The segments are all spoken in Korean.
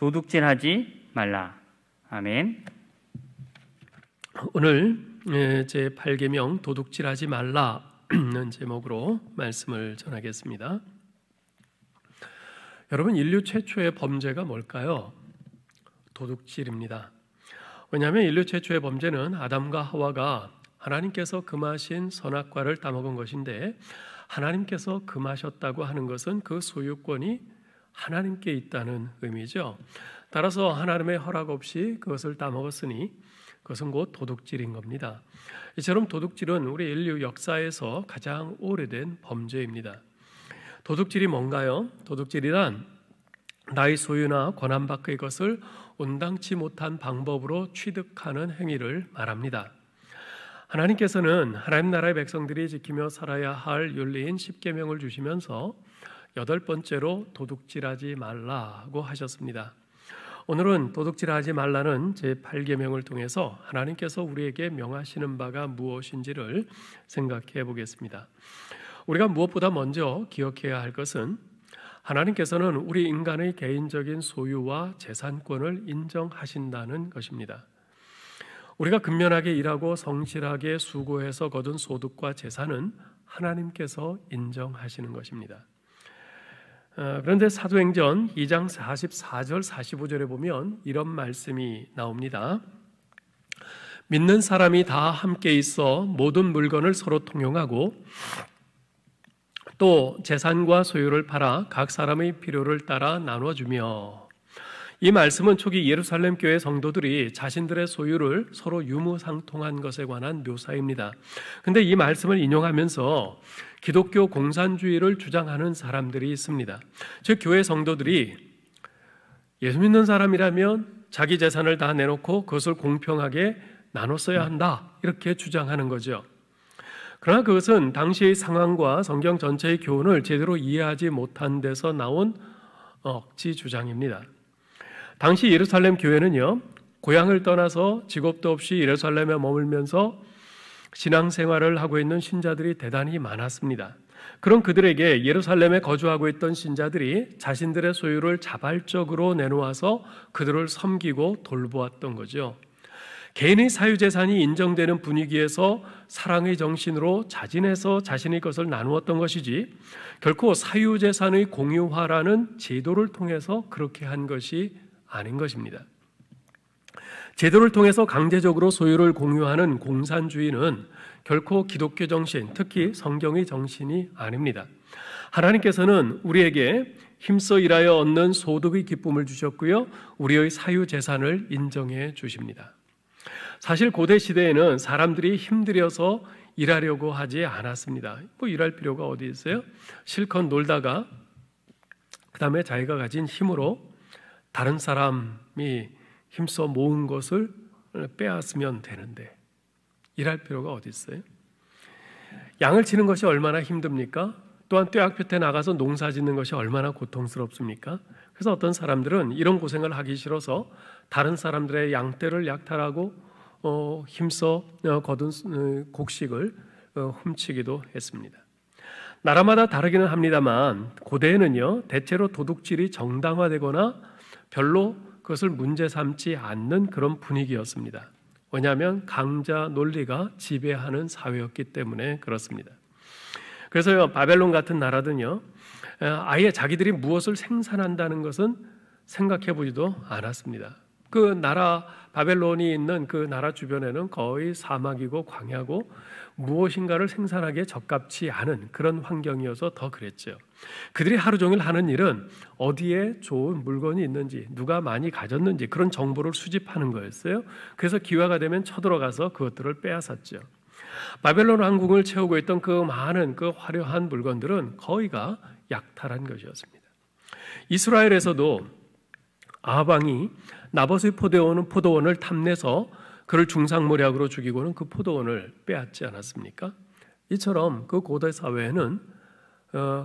도둑질하지 말라. 아멘. 오늘 제8계명 도둑질하지 말라는 제목으로 말씀을 전하겠습니다. 여러분, 인류 최초의 범죄가 뭘까요? 도둑질입니다. 왜냐하면 인류 최초의 범죄는 아담과 하와가 하나님께서 금하신 선악과를 따먹은 것인데, 하나님께서 금하셨다고 하는 것은 그 소유권이 하나님께 있다는 의미죠. 따라서 하나님의 허락 없이 그것을 따먹었으니 그것은 곧 도둑질인 겁니다. 이처럼 도둑질은 우리 인류 역사에서 가장 오래된 범죄입니다. 도둑질이 뭔가요? 도둑질이란 나의 소유나 권한 밖의 것을 온당치 못한 방법으로 취득하는 행위를 말합니다. 하나님께서는 하나님 나라의 백성들이 지키며 살아야 할 윤리인 10계명을 주시면서 8번째로 도둑질하지 말라고 하셨습니다. 오늘은 도둑질하지 말라는 제8계명을 통해서 하나님께서 우리에게 명하시는 바가 무엇인지를 생각해 보겠습니다. 우리가 무엇보다 먼저 기억해야 할 것은 하나님께서는 우리 인간의 개인적인 소유와 재산권을 인정하신다는 것입니다. 우리가 근면하게 일하고 성실하게 수고해서 거둔 소득과 재산은 하나님께서 인정하시는 것입니다. 그런데 사도행전 2장 44절 45절에 보면 이런 말씀이 나옵니다. 믿는 사람이 다 함께 있어 모든 물건을 서로 통용하고 또 재산과 소유를 팔아 각 사람의 필요를 따라 나눠주며. 이 말씀은 초기 예루살렘 교회 성도들이 자신들의 소유를 서로 유무상통한 것에 관한 묘사입니다. 그런데 이 말씀을 인용하면서 기독교 공산주의를 주장하는 사람들이 있습니다. 즉 교회 성도들이 예수 믿는 사람이라면 자기 재산을 다 내놓고 그것을 공평하게 나눴어야 한다, 이렇게 주장하는 거죠. 그러나 그것은 당시의 상황과 성경 전체의 교훈을 제대로 이해하지 못한 데서 나온 억지 주장입니다. 당시 예루살렘 교회는요, 고향을 떠나서 직업도 없이 예루살렘에 머물면서 신앙생활을 하고 있는 신자들이 대단히 많았습니다. 그런 그들에게 예루살렘에 거주하고 있던 신자들이 자신들의 소유를 자발적으로 내놓아서 그들을 섬기고 돌보았던 거죠. 개인의 사유재산이 인정되는 분위기에서 사랑의 정신으로 자진해서 자신의 것을 나누었던 것이지 결코 사유재산의 공유화라는 제도를 통해서 그렇게 한 것이 아닌 것입니다. 제도를 통해서 강제적으로 소유를 공유하는 공산주의는 결코 기독교 정신, 특히 성경의 정신이 아닙니다. 하나님께서는 우리에게 힘써 일하여 얻는 소득의 기쁨을 주셨고요, 우리의 사유재산을 인정해 주십니다. 사실 고대 시대에는 사람들이 힘들여서 일하려고 하지 않았습니다. 일할 필요가 어디 있어요? 실컷 놀다가 그 다음에 자기가 가진 힘으로 다른 사람이 힘써 모은 것을 빼앗으면 되는데 일할 필요가 어디 있어요? 양을 치는 것이 얼마나 힘듭니까? 또한 뙤약볕에 나가서 농사 짓는 것이 얼마나 고통스럽습니까? 그래서 어떤 사람들은 이런 고생을 하기 싫어서 다른 사람들의 양떼를 약탈하고 힘써 거둔 곡식을 훔치기도 했습니다. 나라마다 다르기는 합니다만 고대에는요, 대체로 도둑질이 정당화되거나 별로 그것을 문제 삼지 않는 그런 분위기였습니다. 왜냐하면 강자 논리가 지배하는 사회였기 때문에 그렇습니다. 그래서요, 바벨론 같은 나라든요, 아예 자기들이 무엇을 생산한다는 것은 생각해 보지도 않았습니다. 그 나라, 바벨론이 있는 그 나라 주변에는 거의 사막이고 광야고 무엇인가를 생산하기에 적합치 않은 그런 환경이어서 더 그랬죠. 그들이 하루 종일 하는 일은 어디에 좋은 물건이 있는지, 누가 많이 가졌는지 그런 정보를 수집하는 거였어요. 그래서 기회가 되면 쳐들어가서 그것들을 빼앗았죠. 바벨론 왕궁을 채우고 있던 그 많은 그 화려한 물건들은 거의가 약탈한 것이었습니다. 이스라엘에서도 아합 왕이 나봇의 포도원을 탐내서 그를 중상모략으로 죽이고는 그 포도원을 빼앗지 않았습니까? 이처럼 그 고대 사회에는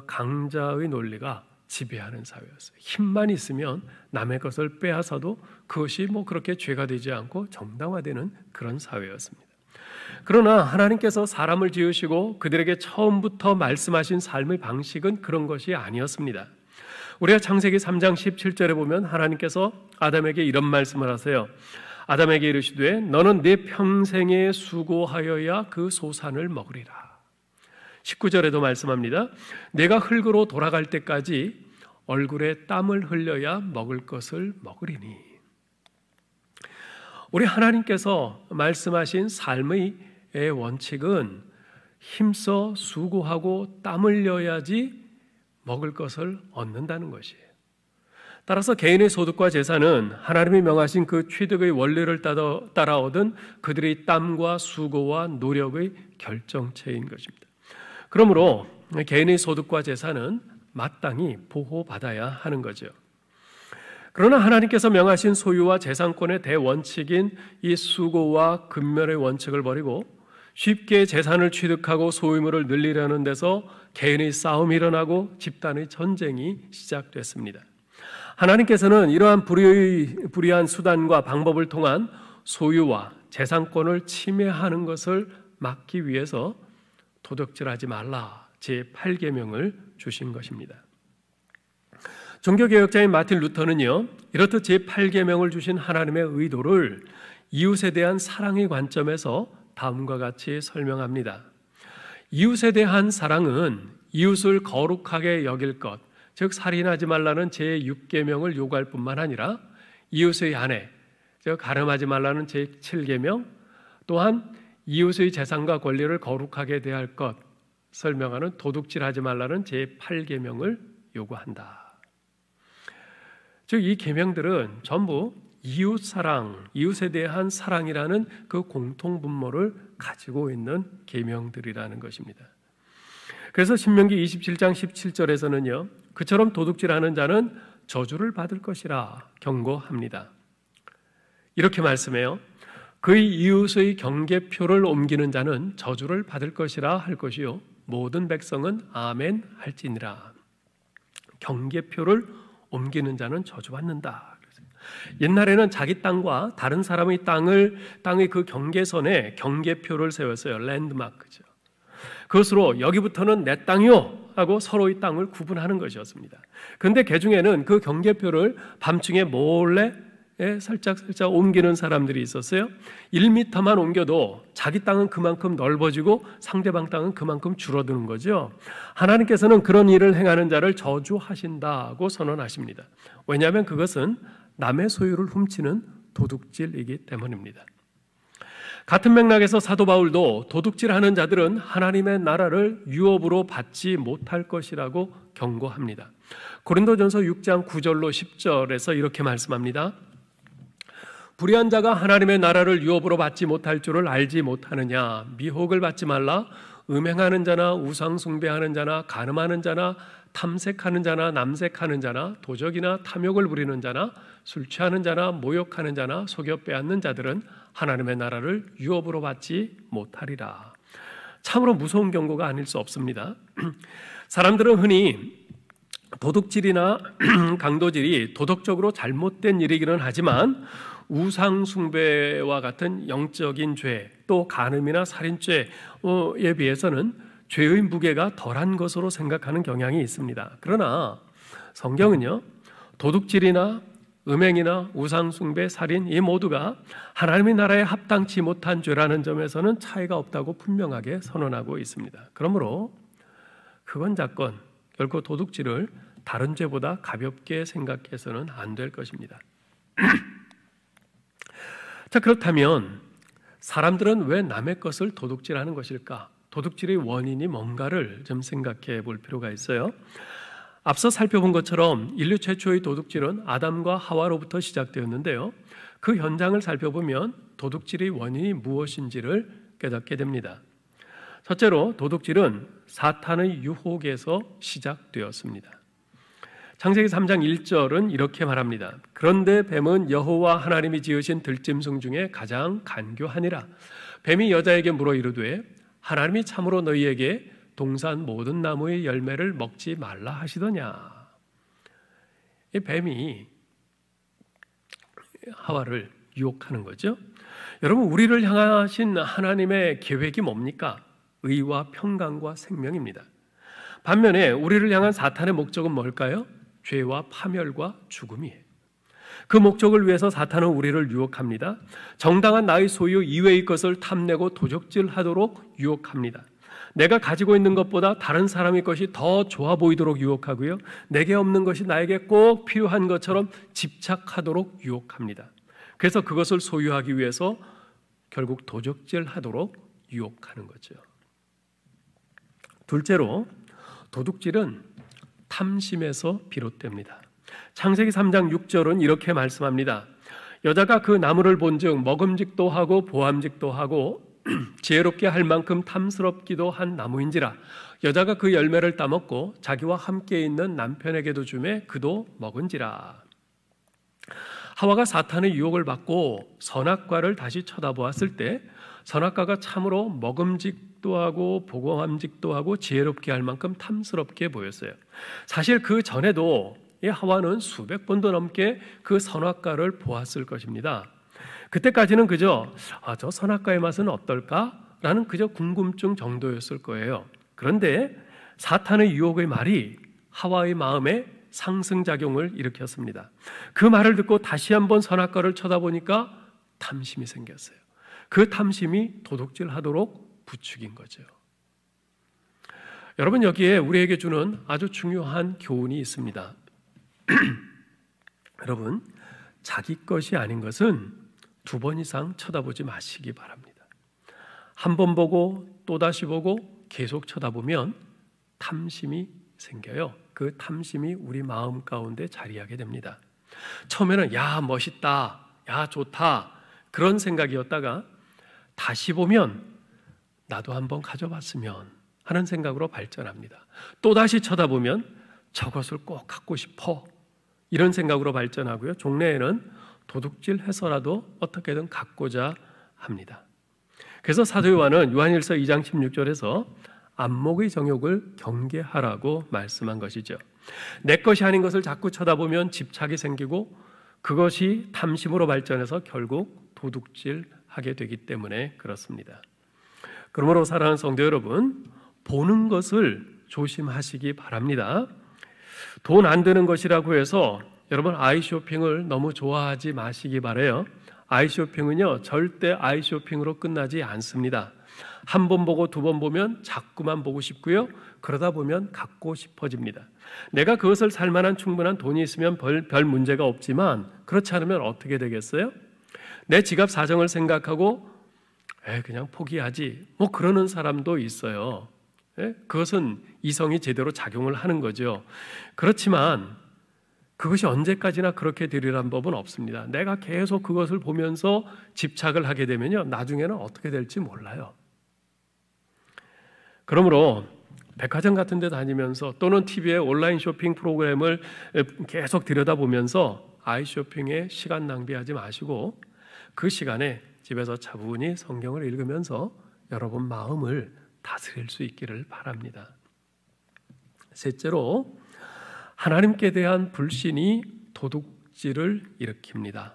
강자의 논리가 지배하는 사회였어요. 힘만 있으면 남의 것을 빼앗아도 그것이 그렇게 죄가 되지 않고 정당화되는 그런 사회였습니다. 그러나 하나님께서 사람을 지으시고 그들에게 처음부터 말씀하신 삶의 방식은 그런 것이 아니었습니다. 우리가 창세기 3장 17절에 보면 하나님께서 아담에게 이런 말씀을 하세요. 아담에게 이르시되 너는 네 평생에 수고하여야 그 소산을 먹으리라. 19절에도 말씀합니다. 내가 흙으로 돌아갈 때까지 얼굴에 땀을 흘려야 먹을 것을 먹으리니. 우리 하나님께서 말씀하신 삶의 원칙은 힘써 수고하고 땀 흘려야지 먹을 것을 얻는다는 것이에요. 따라서 개인의 소득과 재산은 하나님이 명하신 그 취득의 원리를 따라 얻은 그들의 땀과 수고와 노력의 결정체인 것입니다. 그러므로 개인의 소득과 재산은 마땅히 보호받아야 하는 거죠. 그러나 하나님께서 명하신 소유와 재산권의 대원칙인 이 수고와 근면의 원칙을 버리고 쉽게 재산을 취득하고 소유물을 늘리려는 데서 개인의 싸움이 일어나고 집단의 전쟁이 시작됐습니다. 하나님께서는 이러한 불의한 수단과 방법을 통한 소유와 재산권을 침해하는 것을 막기 위해서 도둑질하지 말라 제8계명을 주신 것입니다. 종교개혁자인 마틴 루터는요, 이렇듯 제8계명을 주신 하나님의 의도를 이웃에 대한 사랑의 관점에서 다음과 같이 설명합니다. 이웃에 대한 사랑은 이웃을 거룩하게 여길 것, 즉 살인하지 말라는 제6계명을 요구할 뿐만 아니라 이웃의 아내, 즉 가늠하지 말라는 제7계명, 또한 이웃의 재산과 권리를 거룩하게 대할 것 설명하는 도둑질하지 말라는 제8계명을 요구한다. 즉 이 계명들은 전부 이웃 사랑, 이웃에 대한 사랑이라는 그 공통 분모를 가지고 있는 계명들이라는 것입니다. 그래서 신명기 27장 17절에서는요, 그처럼 도둑질하는 자는 저주를 받을 것이라 경고합니다. 이렇게 말씀해요. 그의 이웃의 경계표를 옮기는 자는 저주를 받을 것이라 할 것이요 모든 백성은 아멘 할지니라. 경계표를 옮기는 자는 저주받는다. 옛날에는 자기 땅과 다른 사람의 땅의 그 경계선에 경계표를 세웠어요. 랜드마크죠. 그것으로 여기부터는 내 땅이요 하고 서로의 땅을 구분하는 것이었습니다. 그런데 개중에는 그 경계표를 밤중에 몰래 살짝 옮기는 사람들이 있었어요. 1m만 옮겨도 자기 땅은 그만큼 넓어지고 상대방 땅은 그만큼 줄어드는 거죠. 하나님께서는 그런 일을 행하는 자를 저주하신다고 선언하십니다. 왜냐하면 그것은 남의 소유를 훔치는 도둑질이기 때문입니다. 같은 맥락에서 사도 바울도 도둑질하는 자들은 하나님의 나라를 유업으로 받지 못할 것이라고 경고합니다. 고린도전서 6장 9절로 10절에서 이렇게 말씀합니다. 불의한 자가 하나님의 나라를 유업으로 받지 못할 줄을 알지 못하느냐. 미혹을 받지 말라. 음행하는 자나 우상 숭배하는 자나 간음하는 자나 탐색하는 자나 남색하는 자나 도적이나 탐욕을 부리는 자나 술 취하는 자나 모욕하는 자나 속여 빼앗는 자들은 하나님의 나라를 유업으로 받지 못하리라. 참으로 무서운 경고가 아닐 수 없습니다. 사람들은 흔히 도둑질이나 강도질이 도덕적으로 잘못된 일이기는 하지만 우상 숭배와 같은 영적인 죄, 또 간음이나 살인죄에 비해서는 죄의 무게가 덜한 것으로 생각하는 경향이 있습니다. 그러나 성경은요, 도둑질이나 음행이나 우상 숭배, 살인 이 모두가 하나님의 나라에 합당치 못한 죄라는 점에서는 차이가 없다고 분명하게 선언하고 있습니다. 그러므로 그건 작건 결코 도둑질을 다른 죄보다 가볍게 생각해서는 안 될 것입니다. 자, 그렇다면 사람들은 왜 남의 것을 도둑질하는 것일까? 도둑질의 원인이 뭔가를 좀 생각해 볼 필요가 있어요. 앞서 살펴본 것처럼 인류 최초의 도둑질은 아담과 하와로부터 시작되었는데요. 그 현장을 살펴보면 도둑질의 원인이 무엇인지를 깨닫게 됩니다. 첫째로 도둑질은 사탄의 유혹에서 시작되었습니다. 창세기 3장 1절은 이렇게 말합니다. 그런데 뱀은 여호와 하나님이 지으신 들짐승 중에 가장 간교하니라. 뱀이 여자에게 물어 이르되 하나님이 참으로 너희에게 동산 모든 나무의 열매를 먹지 말라 하시더냐. 이 뱀이 하와를 유혹하는 거죠. 여러분, 우리를 향하신 하나님의 계획이 뭡니까? 의와 평강과 생명입니다. 반면에 우리를 향한 사탄의 목적은 뭘까요? 죄와 파멸과 죽음이에요. 그 목적을 위해서 사탄은 우리를 유혹합니다. 정당한 나의 소유 이외의 것을 탐내고 도적질하도록 유혹합니다. 내가 가지고 있는 것보다 다른 사람의 것이 더 좋아 보이도록 유혹하고요. 내게 없는 것이 나에게 꼭 필요한 것처럼 집착하도록 유혹합니다. 그래서 그것을 소유하기 위해서 결국 도적질하도록 유혹하는 거죠. 둘째로 도둑질은 탐심에서 비롯됩니다. 창세기 3장 6절은 이렇게 말씀합니다. 여자가 그 나무를 본즉 먹음직도 하고 보암직도 하고 지혜롭게 할 만큼 탐스럽기도 한 나무인지라. 여자가 그 열매를 따먹고 자기와 함께 있는 남편에게도 주매 그도 먹은지라. 하와가 사탄의 유혹을 받고 선악과를 다시 쳐다보았을 때 선악과가 참으로 먹음직도 하고 보암직도 하고 지혜롭게 할 만큼 탐스럽게 보였어요. 사실 그 전에도 이 하와는 수백 번도 넘게 그 선악과를 보았을 것입니다. 그때까지는 그저 저 선악과의 맛은 어떨까라는 그저 궁금증 정도였을 거예요. 그런데 사탄의 유혹의 말이 하와의 마음에 상승작용을 일으켰습니다. 그 말을 듣고 다시 한번 선악과를 쳐다보니까 탐심이 생겼어요. 그 탐심이 도둑질하도록 부추긴 거죠. 여러분, 여기에 우리에게 주는 아주 중요한 교훈이 있습니다. 여러분, 자기 것이 아닌 것은 2번 이상 쳐다보지 마시기 바랍니다. 한 번 보고 또다시 보고 계속 쳐다보면 탐심이 생겨요. 그 탐심이 우리 마음 가운데 자리하게 됩니다. 처음에는 야 멋있다, 야 좋다 그런 생각이었다가 다시 보면 나도 한번 가져봤으면 하는 생각으로 발전합니다. 또다시 쳐다보면 저것을 꼭 갖고 싶어 이런 생각으로 발전하고요. 종래에는 도둑질해서라도 어떻게든 갖고자 합니다. 그래서 사도 요한은 요한일서 2장 16절에서 안목의 정욕을 경계하라고 말씀한 것이죠. 내 것이 아닌 것을 자꾸 쳐다보면 집착이 생기고 그것이 탐심으로 발전해서 결국 도둑질하게 되기 때문에 그렇습니다. 그러므로 사랑하는 성도 여러분, 보는 것을 조심하시기 바랍니다. 돈 안 드는 것이라고 해서 여러분 아이쇼핑을 너무 좋아하지 마시기 바라요. 아이쇼핑은요 절대 아이쇼핑으로 끝나지 않습니다. 한 번 보고 2번 보면 자꾸만 보고 싶고요. 그러다 보면 갖고 싶어집니다. 내가 그것을 살 만한 충분한 돈이 있으면 별 문제가 없지만 그렇지 않으면 어떻게 되겠어요? 내 지갑 사정을 생각하고 그냥 포기하지 뭐 그러는 사람도 있어요. 그것은 이성이 제대로 작용을 하는 거죠. 그렇지만 그것이 언제까지나 그렇게 되리란 법은 없습니다. 내가 계속 그것을 보면서 집착을 하게 되면요 나중에는 어떻게 될지 몰라요. 그러므로 백화점 같은 데 다니면서 또는 TV에 온라인 쇼핑 프로그램을 계속 들여다보면서 아이쇼핑에 시간 낭비하지 마시고 그 시간에 집에서 차분히 성경을 읽으면서 여러분 마음을 다스릴 수 있기를 바랍니다. 셋째로 하나님께 대한 불신이 도둑질을 일으킵니다.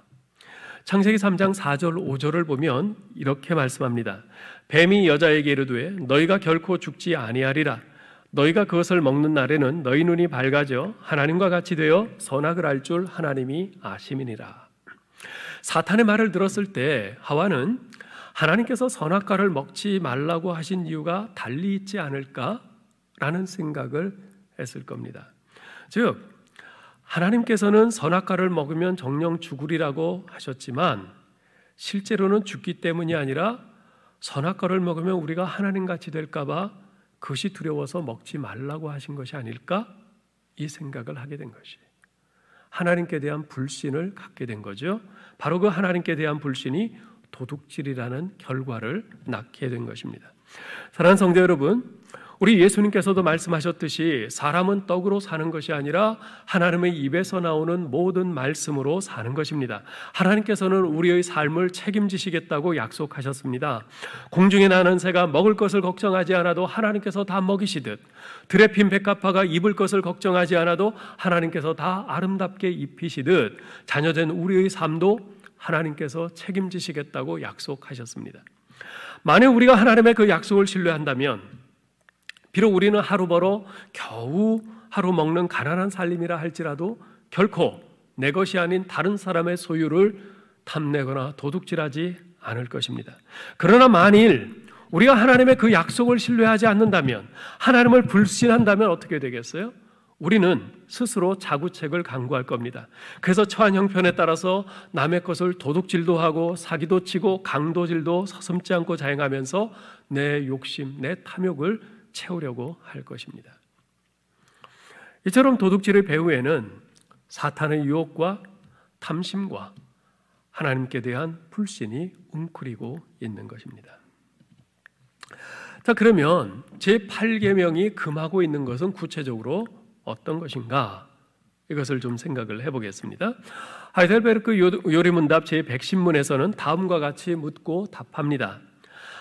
창세기 3장 4절 5절을 보면 이렇게 말씀합니다. 뱀이 여자에게 이르되 너희가 결코 죽지 아니하리라. 너희가 그것을 먹는 날에는 너희 눈이 밝아져 하나님과 같이 되어 선악을 알 줄 하나님이 아심이니라. 사탄의 말을 들었을 때 하와는 하나님께서 선악과를 먹지 말라고 하신 이유가 달리 있지 않을까라는 생각을 했을 겁니다. 즉 하나님께서는 선악과를 먹으면 정령 죽으리라고 하셨지만 실제로는 죽기 때문이 아니라 선악과를 먹으면 우리가 하나님같이 될까 봐 그것이 두려워서 먹지 말라고 하신 것이 아닐까? 이 생각을 하게 된 것이 하나님께 대한 불신을 갖게 된 거죠. 바로 그 하나님께 대한 불신이 도둑질이라는 결과를 낳게 된 것입니다. 사랑하는 성도 여러분, 우리 예수님께서도 말씀하셨듯이 사람은 떡으로 사는 것이 아니라 하나님의 입에서 나오는 모든 말씀으로 사는 것입니다. 하나님께서는 우리의 삶을 책임지시겠다고 약속하셨습니다. 공중에 나는 새가 먹을 것을 걱정하지 않아도 하나님께서 다 먹이시듯 들에 핀 백합화가 입을 것을 걱정하지 않아도 하나님께서 다 아름답게 입히시듯 자녀된 우리의 삶도 하나님께서 책임지시겠다고 약속하셨습니다. 만약 우리가 하나님의 그 약속을 신뢰한다면 비록 우리는 하루 벌어 겨우 하루 먹는 가난한 살림이라 할지라도 결코 내 것이 아닌 다른 사람의 소유를 탐내거나 도둑질하지 않을 것입니다. 그러나 만일 우리가 하나님의 그 약속을 신뢰하지 않는다면, 하나님을 불신한다면 어떻게 되겠어요? 우리는 스스로 자구책을 강구할 겁니다. 그래서 처한 형편에 따라서 남의 것을 도둑질도 하고 사기도 치고 강도질도 서슴지 않고 자행하면서 내 욕심, 내 탐욕을 채우려고 할 것입니다. 이처럼 도둑질의 배후에는 사탄의 유혹과 탐심과 하나님께 대한 불신이 웅크리고 있는 것입니다. 자, 그러면 제8계명이 금하고 있는 것은 구체적으로 어떤 것인가? 이것을 좀 생각을 해보겠습니다. 하이델베르크 요리문답 제110문에서는 다음과 같이 묻고 답합니다.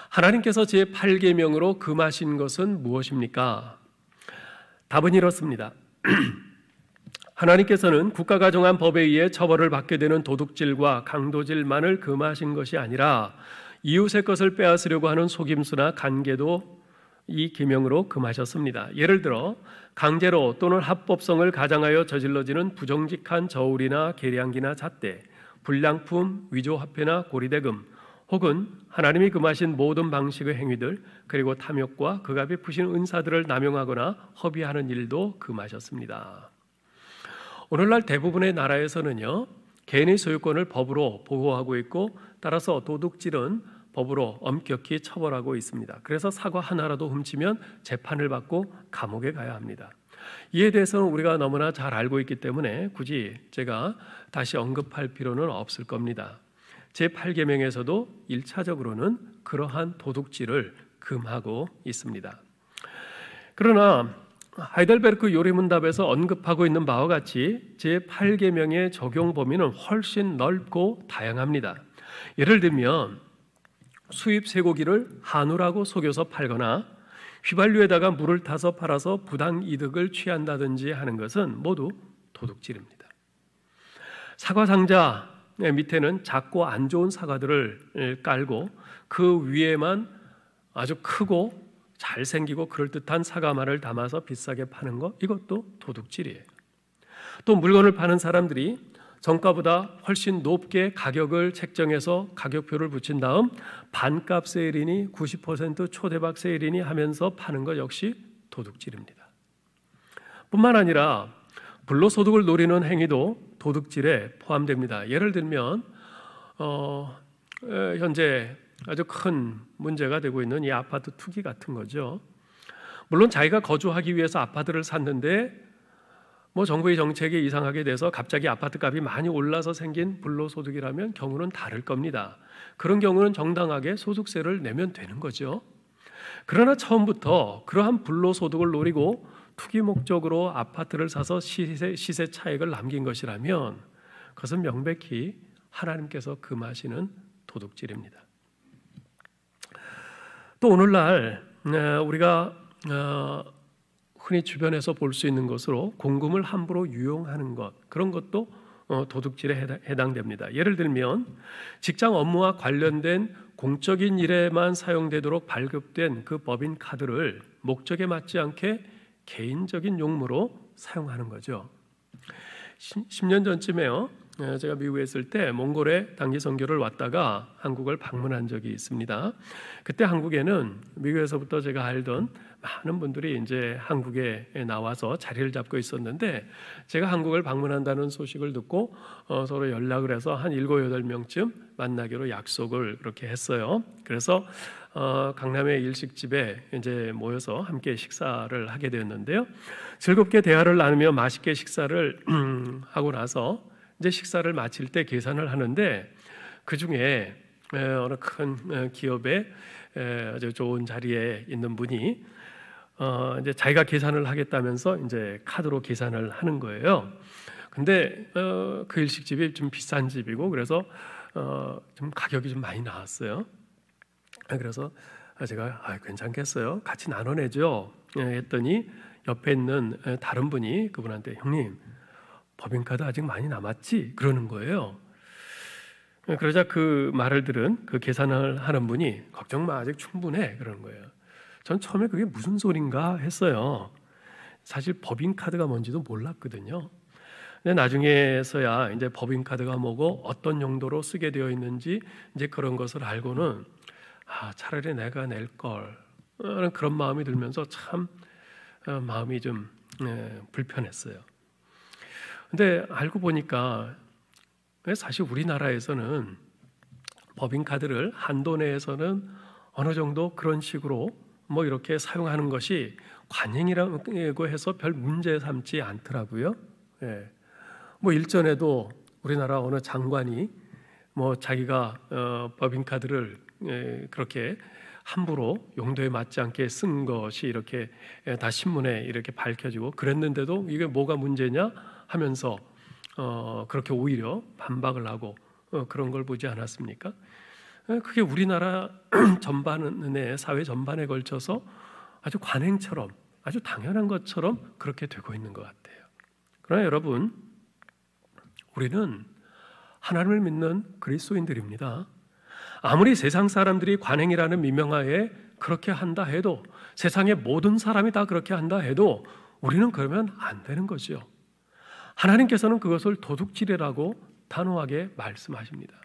하나님께서 제8계명으로 금하신 것은 무엇입니까? 답은 이렇습니다. 하나님께서는 국가가 정한 법에 의해 처벌을 받게 되는 도둑질과 강도질만을 금하신 것이 아니라 이웃의 것을 빼앗으려고 하는 속임수나 간계도 이 계명으로 금하셨습니다. 예를 들어 강제로 또는 합법성을 가장하여 저질러지는 부정직한 저울이나 계량기나 잣대, 불량품, 위조화폐나 고리대금, 혹은 하나님이 금하신 모든 방식의 행위들, 그리고 탐욕과 그가 베푸신 은사들을 남용하거나 허비하는 일도 금하셨습니다. 오늘날 대부분의 나라에서는요, 개인의 소유권을 법으로 보호하고 있고, 따라서 도둑질은 법으로 엄격히 처벌하고 있습니다. 그래서 사과 하나라도 훔치면 재판을 받고 감옥에 가야 합니다. 이에 대해서는 우리가 너무나 잘 알고 있기 때문에 굳이 제가 다시 언급할 필요는 없을 겁니다. 제8계명에서도 1차적으로는 그러한 도둑질을 금하고 있습니다. 그러나 하이델베르크 요리문답에서 언급하고 있는 바와 같이 제8계명의 적용 범위는 훨씬 넓고 다양합니다. 예를 들면 수입 쇠고기를 한우라고 속여서 팔거나 휘발유에다가 물을 타서 팔아서 부당 이득을 취한다든지 하는 것은 모두 도둑질입니다. 사과 상자 밑에는 작고 안 좋은 사과들을 깔고 그 위에만 아주 크고 잘생기고 그럴듯한 사과말을 담아서 비싸게 파는 것, 이것도 도둑질이에요. 또 물건을 파는 사람들이 정가보다 훨씬 높게 가격을 책정해서 가격표를 붙인 다음 반값 세일이니 90% 초대박 세일이니 하면서 파는 것 역시 도둑질입니다. 뿐만 아니라 불로소득을 노리는 행위도 도둑질에 포함됩니다. 예를 들면 현재 아주 큰 문제가 되고 있는 이 아파트 투기 같은 거죠. 물론 자기가 거주하기 위해서 아파트를 샀는데 정부의 정책이 이상하게 돼서 갑자기 아파트 값이 많이 올라서 생긴 불로소득이라면 경우는 다를 겁니다. 그런 경우는 정당하게 소득세를 내면 되는 거죠. 그러나 처음부터 그러한 불로소득을 노리고 투기 목적으로 아파트를 사서 시세 차익을 남긴 것이라면 그것은 명백히 하나님께서 금하시는 도둑질입니다. 또 오늘날 우리가 흔히 주변에서 볼 수 있는 것으로 공금을 함부로 유용하는 것, 그런 것도 도둑질에 해당됩니다. 예를 들면 직장 업무와 관련된 공적인 일에만 사용되도록 발급된 그 법인 카드를 목적에 맞지 않게 개인적인 용무로 사용하는 거죠. 10년 전쯤에요, 제가 미국에 있을 때 몽골에 단기 선교를 왔다가 한국을 방문한 적이 있습니다. 그때 한국에는 미국에서부터 제가 알던 많은 분들이 이제 한국에 나와서 자리를 잡고 있었는데, 제가 한국을 방문한다는 소식을 듣고 서로 연락을 해서 한 7, 8명쯤 만나기로 약속을 그렇게 했어요. 그래서 강남의 일식집에 이제 모여서 함께 식사를 하게 되었는데요. 즐겁게 대화를 나누며 맛있게 식사를 하고 나서 이제 식사를 마칠 때 계산을 하는데, 그 중에 어느 큰 기업의 아주 좋은 자리에 있는 분이 이제 자기가 계산을 하겠다면서 이제 카드로 계산을 하는 거예요. 근데 그 일식집이 좀 비싼 집이고 그래서 좀 가격이 좀 많이 나왔어요. 그래서 제가 괜찮겠어요, 같이 나눠내죠 했더니 옆에 있는 다른 분이 그분한테 형님, 법인카드 아직 많이 남았지? 그러는 거예요. 그러자 그 말을 들은 그 계산을 하는 분이 걱정 마, 아직 충분해, 그러는 거예요. 전 처음에 그게 무슨 소린가 했어요. 사실 법인카드가 뭔지도 몰랐거든요. 근데 나중에서야 이제 법인카드가 뭐고 어떤 용도로 쓰게 되어 있는지 이제 그런 것을 알고는 차라리 내가 낼 걸 하는 그런 마음이 들면서 참 마음이 좀 불편했어요. 근데 알고 보니까 사실 우리나라에서는 법인카드를 한도 내에서는 어느 정도 그런 식으로 뭐 이렇게 사용하는 것이 관행이라고 해서 별 문제 삼지 않더라고요. 뭐 일전에도 우리나라 어느 장관이 뭐 자기가 법인카드를 그렇게 함부로 용도에 맞지 않게 쓴 것이 이렇게 다 신문에 이렇게 밝혀지고 그랬는데도 이게 뭐가 문제냐 하면서 그렇게 오히려 반박을 하고 그런 걸 보지 않았습니까? 그게 우리나라 전반에 사회 전반에 걸쳐서 아주 관행처럼 아주 당연한 것처럼 그렇게 되고 있는 것 같아요. 그러나 여러분, 우리는 하나님을 믿는 그리스도인들입니다. 아무리 세상 사람들이 관행이라는 미명하에 그렇게 한다 해도, 세상의 모든 사람이 다 그렇게 한다 해도 우리는 그러면 안 되는 거죠. 하나님께서는 그것을 도둑질이라고 단호하게 말씀하십니다.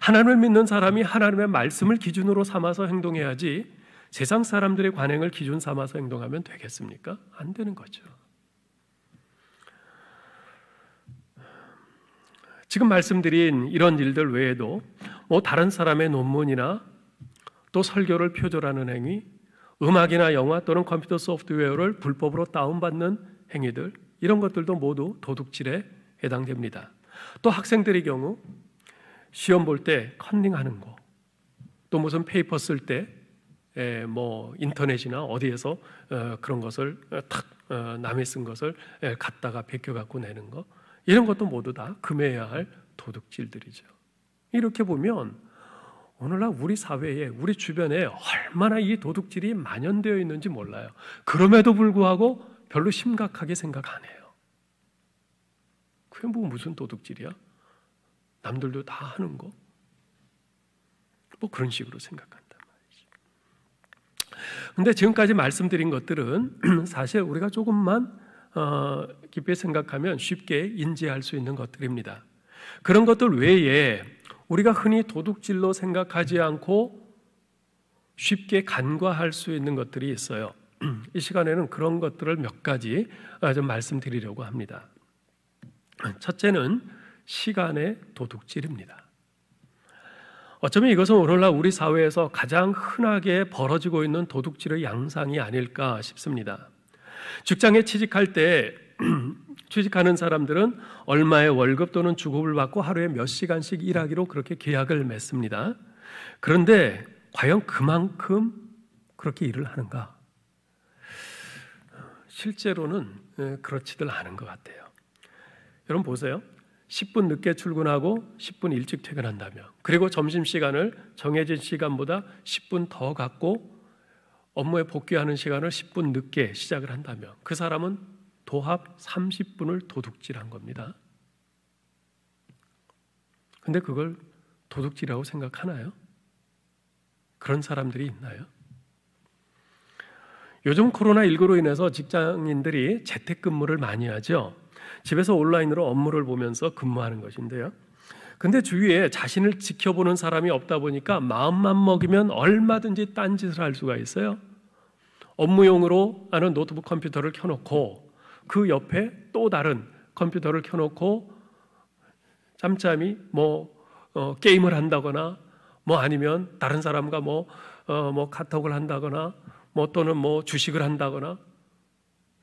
하나님을 믿는 사람이 하나님의 말씀을 기준으로 삼아서 행동해야지 세상 사람들의 관행을 기준 삼아서 행동하면 되겠습니까? 안 되는 거죠. 지금 말씀드린 이런 일들 외에도 뭐 다른 사람의 논문이나 또 설교를 표절하는 행위, 음악이나 영화 또는 컴퓨터 소프트웨어를 불법으로 다운받는 행위들, 이런 것들도 모두 도둑질에 해당됩니다. 또 학생들의 경우 시험 볼 때 컨닝하는 거, 또 무슨 페이퍼 쓸 때 뭐 인터넷이나 어디에서 그런 것을 탁 남이 쓴 것을 갖다가 베껴 갖고 내는 거, 이런 것도 모두 다 금해야 할 도둑질들이죠. 이렇게 보면 오늘날 우리 사회에, 우리 주변에 얼마나 이 도둑질이 만연되어 있는지 몰라요. 그럼에도 불구하고 별로 심각하게 생각 안 해요. 그게 뭐 무슨 도둑질이야? 남들도 다 하는 거? 뭐 그런 식으로 생각한단 말이죠. 근데 지금까지 말씀드린 것들은 사실 우리가 조금만 깊이 생각하면 쉽게 인지할 수 있는 것들입니다. 그런 것들 외에 우리가 흔히 도둑질로 생각하지 않고 쉽게 간과할 수 있는 것들이 있어요. 이 시간에는 그런 것들을 몇 가지 좀 말씀드리려고 합니다. 첫째는 시간의 도둑질입니다. 어쩌면 이것은 오늘날 우리 사회에서 가장 흔하게 벌어지고 있는 도둑질의 양상이 아닐까 싶습니다. 직장에 취직할 때 취직하는 사람들은 얼마의 월급 또는 주급을 받고 하루에 몇 시간씩 일하기로 그렇게 계약을 맺습니다. 그런데 과연 그만큼 그렇게 일을 하는가? 실제로는 그렇지들 않은 것 같아요. 여러분 보세요. 10분 늦게 출근하고 10분 일찍 퇴근한다며, 그리고 점심시간을 정해진 시간보다 10분 더 갖고 업무에 복귀하는 시간을 10분 늦게 시작을 한다며, 그 사람은 도합 30분을 도둑질한 겁니다. 근데 그걸 도둑질이라고 생각하나요? 그런 사람들이 있나요? 요즘 코로나19로 인해서 직장인들이 재택근무를 많이 하죠. 집에서 온라인으로 업무를 보면서 근무하는 것인데요. 근데 주위에 자신을 지켜보는 사람이 없다 보니까 마음만 먹이면 얼마든지 딴짓을 할 수가 있어요. 업무용으로 하는 노트북 컴퓨터를 켜놓고 그 옆에 또 다른 컴퓨터를 켜놓고 짬짬이 게임을 한다거나 아니면 다른 사람과 카톡을 한다거나 또는 주식을 한다거나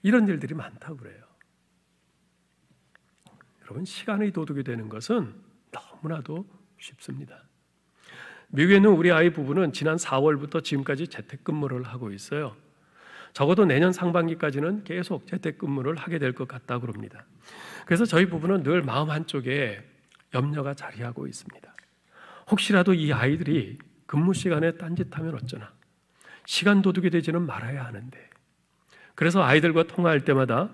이런 일들이 많다고 그래요. 여러분, 시간의 도둑이 되는 것은 너무나도 쉽습니다. 미국에 있는 우리 아이 부부는 지난 4월부터 지금까지 재택근무를 하고 있어요. 적어도 내년 상반기까지는 계속 재택근무를 하게 될 것 같다고 합니다. 그래서 저희 부부는 늘 마음 한쪽에 염려가 자리하고 있습니다. 혹시라도 이 아이들이 근무 시간에 딴짓하면 어쩌나, 시간 도둑이 되지는 말아야 하는데, 그래서 아이들과 통화할 때마다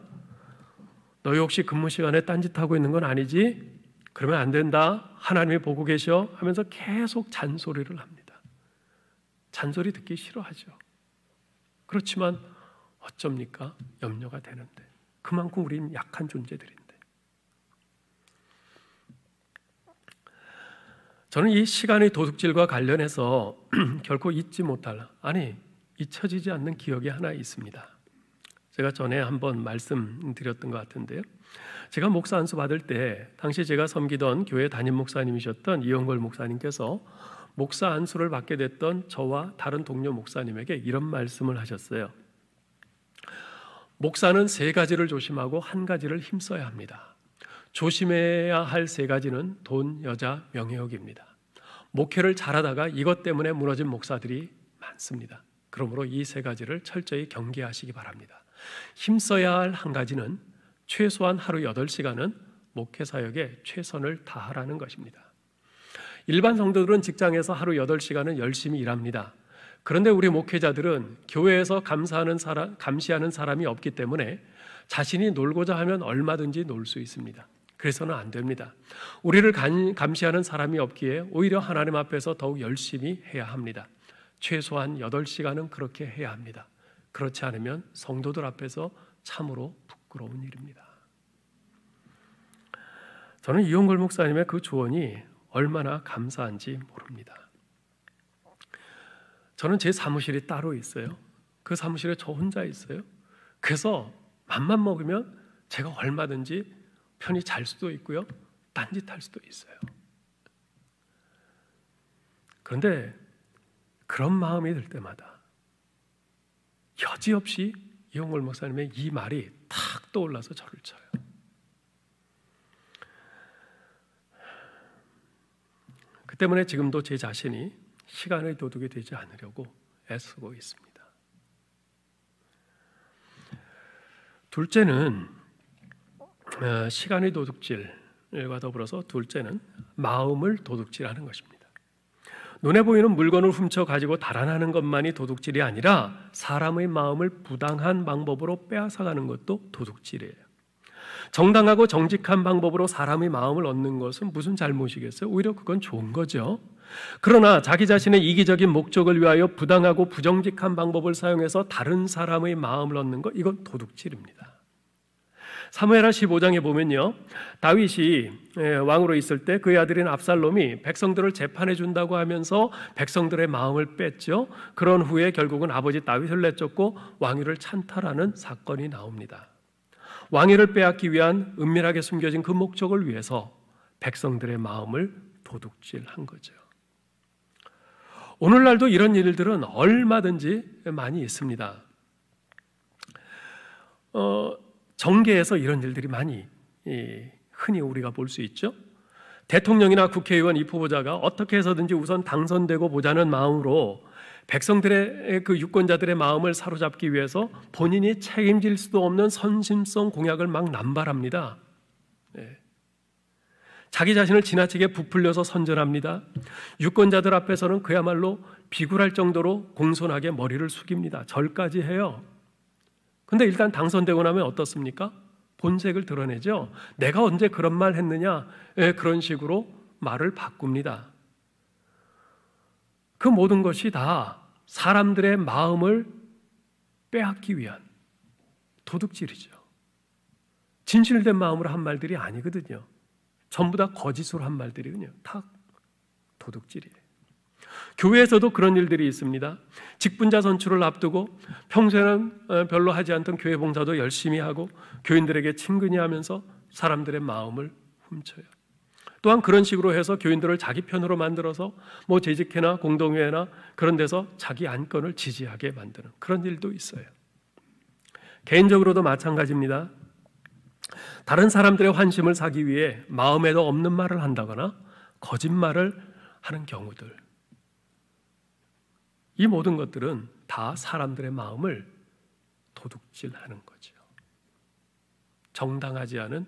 너희 혹시 근무 시간에 딴짓하고 있는 건 아니지? 그러면 안 된다. 하나님이 보고 계셔. 하면서 계속 잔소리를 합니다. 잔소리 듣기 싫어하죠. 그렇지만 어쩝니까? 염려가 되는데. 그만큼 우린 약한 존재들인데. 저는 이 시간의 도둑질과 관련해서 결코 잊지 못할, 잊혀지지 않는 기억이 하나 있습니다. 제가 전에 한번 말씀드렸던 것 같은데요. 제가 목사 안수 받을 때 당시 제가 섬기던 교회 담임 목사님이셨던 이영걸 목사님께서 목사 안수를 받게 됐던 저와 다른 동료 목사님에게 이런 말씀을 하셨어요. 목사는 3가지를 조심하고 1가지를 힘써야 합니다. 조심해야 할 3가지는 돈, 여자, 명예욕입니다. 목회를 잘하다가 이것 때문에 무너진 목사들이 많습니다. 그러므로 이 3가지를 철저히 경계하시기 바랍니다. 힘써야 할 1가지는 최소한 하루 8시간은 목회 사역에 최선을 다하라는 것입니다. 일반 성도들은 직장에서 하루 8시간은 열심히 일합니다. 그런데 우리 목회자들은 교회에서 감시하는 사람이 없기 때문에 자신이 놀고자 하면 얼마든지 놀 수 있습니다. 그래서는 안 됩니다. 우리를 감시하는 사람이 없기에 오히려 하나님 앞에서 더욱 열심히 해야 합니다. 최소한 8시간은 그렇게 해야 합니다. 그렇지 않으면 성도들 앞에서 참으로 부끄러운 일입니다. 저는 이용걸 목사님의 그 조언이 얼마나 감사한지 모릅니다. 저는 제 사무실이 따로 있어요. 그 사무실에 저 혼자 있어요. 그래서 맘만 먹으면 제가 얼마든지 편히 잘 수도 있고요, 딴짓할 수도 있어요. 그런데 그런 마음이 들 때마다 여지없이 이용걸 목사님의 이 말이 탁 떠올라서 저를 쳐요. 그 때문에 지금도 제 자신이 시간의 도둑이 되지 않으려고 애쓰고 있습니다. 둘째는 시간의 도둑질과 더불어서 둘째는 마음을 도둑질하는 것입니다. 눈에 보이는 물건을 훔쳐 가지고 달아나는 것만이 도둑질이 아니라 사람의 마음을 부당한 방법으로 빼앗아가는 것도 도둑질이에요. 정당하고 정직한 방법으로 사람의 마음을 얻는 것은 무슨 잘못이겠어요? 오히려 그건 좋은 거죠. 그러나 자기 자신의 이기적인 목적을 위하여 부당하고 부정직한 방법을 사용해서 다른 사람의 마음을 얻는 것, 이건 도둑질입니다. 사무엘하 15장에 보면요, 다윗이 왕으로 있을 때 그의 아들인 압살롬이 백성들을 재판해 준다고 하면서 백성들의 마음을 뺐죠. 그런 후에 결국은 아버지 다윗을 내쫓고 왕위를 찬탈하는 사건이 나옵니다. 왕위를 빼앗기 위한 은밀하게 숨겨진 그 목적을 위해서 백성들의 마음을 도둑질한 거죠. 오늘날도 이런 일들은 얼마든지 많이 있습니다. 정계에서 이런 일들이 많이 흔히 우리가 볼 수 있죠. 대통령이나 국회의원 입후보자가 어떻게 해서든지 우선 당선되고 보자는 마음으로 백성들의 그 유권자들의 마음을 사로잡기 위해서 본인이 책임질 수도 없는 선심성 공약을 막 남발합니다. 자기 자신을 지나치게 부풀려서 선전합니다. 유권자들 앞에서는 그야말로 비굴할 정도로 공손하게 머리를 숙입니다. 절까지 해요. 근데 일단 당선되고 나면 어떻습니까? 본색을 드러내죠. 내가 언제 그런 말 했느냐? 그런 식으로 말을 바꿉니다. 그 모든 것이 다 사람들의 마음을 빼앗기 위한 도둑질이죠. 진실된 마음으로 한 말들이 아니거든요. 전부 다 거짓으로 한 말들이거든요. 다 도둑질이에요. 교회에서도 그런 일들이 있습니다. 직분자 선출을 앞두고 평소에는 별로 하지 않던 교회 봉사도 열심히 하고 교인들에게 친근히 하면서 사람들의 마음을 훔쳐요. 또한 그런 식으로 해서 교인들을 자기 편으로 만들어서 뭐 재직회나 공동회나 그런 데서 자기 안건을 지지하게 만드는 그런 일도 있어요. 개인적으로도 마찬가지입니다. 다른 사람들의 환심을 사기 위해 마음에도 없는 말을 한다거나 거짓말을 하는 경우들, 이 모든 것들은 다 사람들의 마음을 도둑질하는 거죠. 정당하지 않은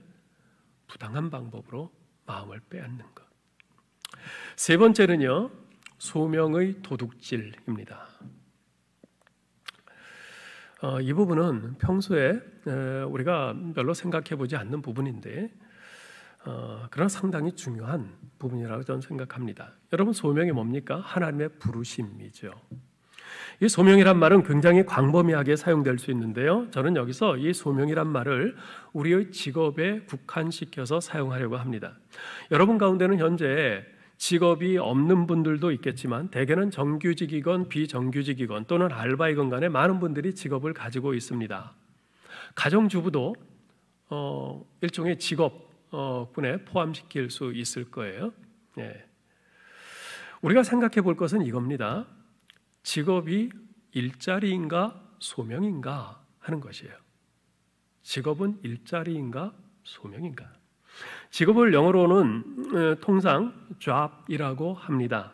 부당한 방법으로 마음을 빼앗는 것. 세 번째는요, 소명의 도둑질입니다. 이 부분은 평소에 우리가 별로 생각해 보지 않는 부분인데 그러나 상당히 중요한 부분이라고 저는 생각합니다. 여러분, 소명이 뭡니까? 하나님의 부르심이죠. 이 소명이란 말은 굉장히 광범위하게 사용될 수 있는데요. 저는 여기서 이 소명이란 말을 우리의 직업에 국한시켜서 사용하려고 합니다. 여러분 가운데는 현재 직업이 없는 분들도 있겠지만 대개는 정규직이건 비정규직이건 또는 알바이건 간에 많은 분들이 직업을 가지고 있습니다. 가정주부도 일종의 직업군에 포함시킬 수 있을 거예요. 네. 우리가 생각해 볼 것은 이겁니다. 직업이 일자리인가 소명인가 하는 것이에요. 직업은 일자리인가 소명인가? 직업을 영어로는 통상 job이라고 합니다.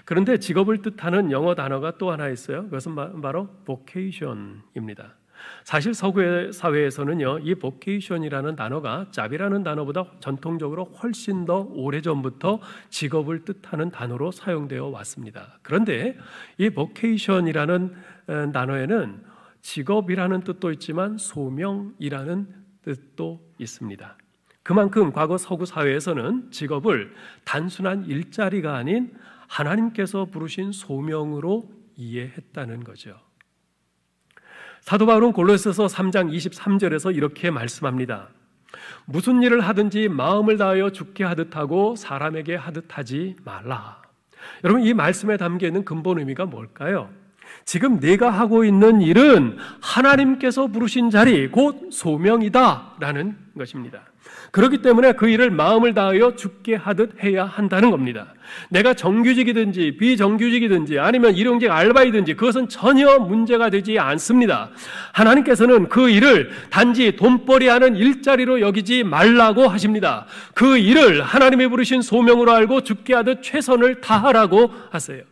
그런데 직업을 뜻하는 영어 단어가 또 하나 있어요. 그것은 바로 vocation입니다. 사실 서구 사회에서는요, 이 vocation이라는 단어가 job이라는 단어보다 전통적으로 훨씬 더 오래전부터 직업을 뜻하는 단어로 사용되어 왔습니다. 그런데 이 vocation이라는 단어에는 직업이라는 뜻도 있지만 소명이라는 뜻도 있습니다. 그만큼 과거 서구 사회에서는 직업을 단순한 일자리가 아닌 하나님께서 부르신 소명으로 이해했다는 거죠. 사도 바울은 골로새서 3장 23절에서 이렇게 말씀합니다. 무슨 일을 하든지 마음을 다하여 주께 하듯 하고 사람에게 하듯 하지 말라. 여러분, 이 말씀에 담겨 있는 근본 의미가 뭘까요? 지금 내가 하고 있는 일은 하나님께서 부르신 자리, 곧 소명이다라는 것입니다. 그렇기 때문에 그 일을 마음을 다하여 주께 하듯 해야 한다는 겁니다. 내가 정규직이든지 비정규직이든지 아니면 일용직 알바이든지 그것은 전혀 문제가 되지 않습니다. 하나님께서는 그 일을 단지 돈벌이하는 일자리로 여기지 말라고 하십니다. 그 일을 하나님이 부르신 소명으로 알고 주께 하듯 최선을 다하라고 하세요.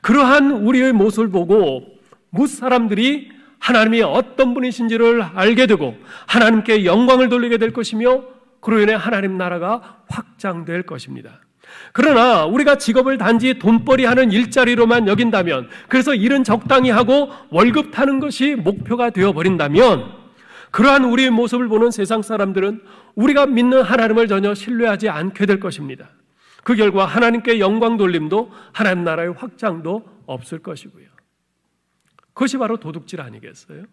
그러한 우리의 모습을 보고 무사람들이 하나님이 어떤 분이신지를 알게 되고 하나님께 영광을 돌리게 될 것이며 그로 인해 하나님 나라가 확장될 것입니다. 그러나 우리가 직업을 단지 돈벌이하는 일자리로만 여긴다면, 그래서 일은 적당히 하고 월급 타는 것이 목표가 되어버린다면, 그러한 우리의 모습을 보는 세상 사람들은 우리가 믿는 하나님을 전혀 신뢰하지 않게 될 것입니다. 그 결과 하나님께 영광 돌림도 하나님 나라의 확장도 없을 것이고요. 그것이 바로 도둑질 아니겠어요?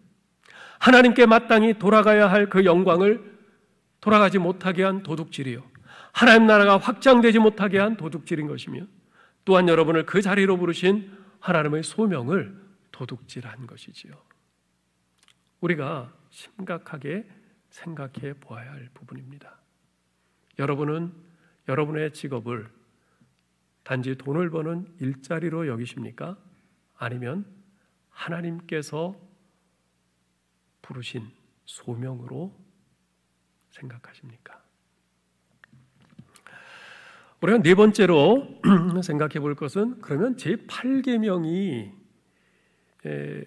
하나님께 마땅히 돌아가야 할 그 영광을 돌아가지 못하게 한 도둑질이요, 하나님 나라가 확장되지 못하게 한 도둑질인 것이며, 또한 여러분을 그 자리로 부르신 하나님의 소명을 도둑질한 것이지요. 우리가 심각하게 생각해 보아야 할 부분입니다. 여러분은 여러분의 직업을 단지 돈을 버는 일자리로 여기십니까? 아니면 하나님께서 부르신 소명으로 생각하십니까? 우리가 네 번째로 생각해 볼 것은, 그러면 제8계명이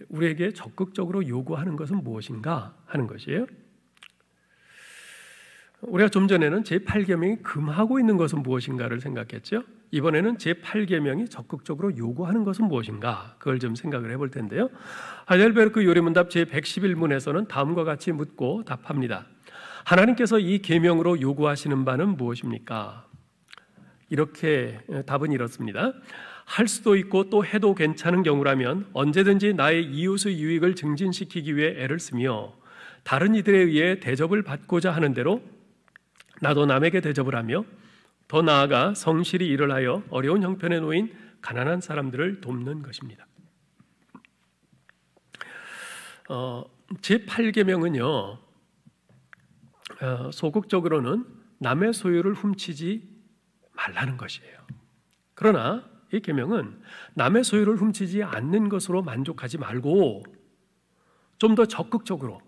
우리에게 적극적으로 요구하는 것은 무엇인가 하는 것이에요. 우리가 좀 전에는 제8계명이 금하고 있는 것은 무엇인가를 생각했죠. 이번에는 제8계명이 적극적으로 요구하는 것은 무엇인가, 그걸 좀 생각을 해볼 텐데요. 하이델베르크 요리문답 제111문에서는 다음과 같이 묻고 답합니다. 하나님께서 이 계명으로 요구하시는 바는 무엇입니까? 이렇게 답은 이렇습니다. 할 수도 있고 또 해도 괜찮은 경우라면 언제든지 나의 이웃의 유익을 증진시키기 위해 애를 쓰며 다른 이들에 의해 대접을 받고자 하는 대로 나도 남에게 대접을 하며, 더 나아가 성실히 일을 하여 어려운 형편에 놓인 가난한 사람들을 돕는 것입니다. 제8계명은요, 소극적으로는 남의 소유를 훔치지 말라는 것이에요. 그러나 이 계명은 남의 소유를 훔치지 않는 것으로 만족하지 말고 좀 더 적극적으로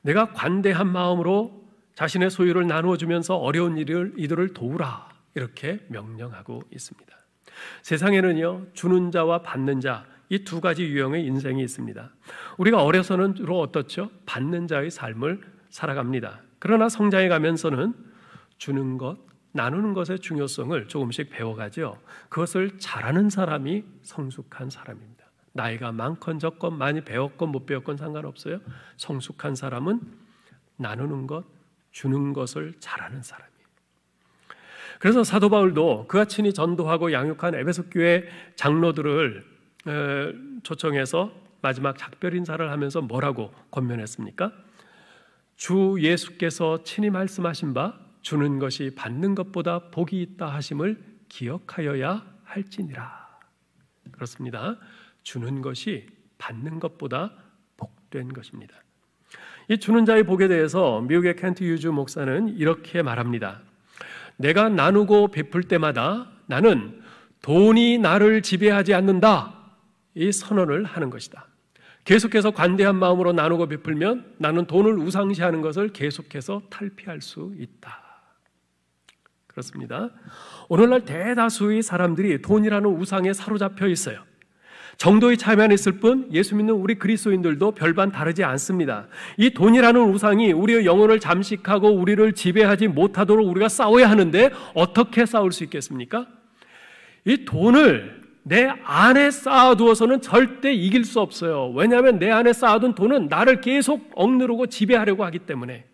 내가 관대한 마음으로 자신의 소유를 나누어 주면서 어려운 이들을 도우라, 이렇게 명령하고 있습니다. 세상에는요, 주는 자와 받는 자, 이 두 가지 유형의 인생이 있습니다. 우리가 어려서는 주로 어떻죠? 받는 자의 삶을 살아갑니다. 그러나 성장해 가면서는 주는 것, 나누는 것의 중요성을 조금씩 배워가죠. 그것을 잘하는 사람이 성숙한 사람입니다. 나이가 많건 적건, 많이 배웠건 못 배웠건 상관없어요. 성숙한 사람은 나누는 것, 주는 것을 잘하는 사람이에요. 그래서 사도 바울도 그가 친히 전도하고 양육한 에베소 교회 장로들을 초청해서 마지막 작별 인사를 하면서 뭐라고 권면했습니까? 주 예수께서 친히 말씀하신 바 주는 것이 받는 것보다 복이 있다 하심을 기억하여야 할지니라. 그렇습니다. 주는 것이 받는 것보다 복된 것입니다. 이 주는 자의 복에 대해서 미국의 켄트 유즈 목사는 이렇게 말합니다. 내가 나누고 베풀 때마다 나는 돈이 나를 지배하지 않는다, 이 선언을 하는 것이다. 계속해서 관대한 마음으로 나누고 베풀면 나는 돈을 우상시하는 것을 계속해서 탈피할 수 있다. 그렇습니다. 오늘날 대다수의 사람들이 돈이라는 우상에 사로잡혀 있어요. 정도의 차이만 있을 뿐 예수 믿는 우리 그리스도인들도 별반 다르지 않습니다. 이 돈이라는 우상이 우리의 영혼을 잠식하고 우리를 지배하지 못하도록 우리가 싸워야 하는데 어떻게 싸울 수 있겠습니까? 이 돈을 내 안에 쌓아두어서는 절대 이길 수 없어요. 왜냐하면 내 안에 쌓아둔 돈은 나를 계속 억누르고 지배하려고 하기 때문에.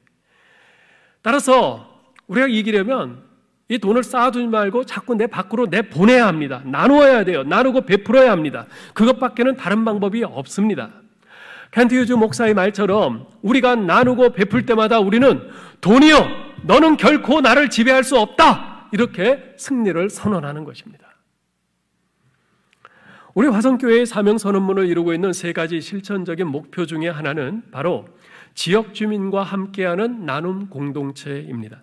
따라서 우리가 이기려면 이 돈을 쌓아두지 말고 자꾸 내 밖으로 내보내야 합니다. 나누어야 돼요. 나누고 베풀어야 합니다. 그것밖에는 다른 방법이 없습니다. 켄트 유즈 목사의 말처럼 우리가 나누고 베풀 때마다 우리는 돈이여 너는 결코 나를 지배할 수 없다, 이렇게 승리를 선언하는 것입니다. 우리 화성교회의 사명선언문을 이루고 있는 세 가지 실천적인 목표 중에 하나는 바로 지역 주민과 함께하는 나눔 공동체입니다.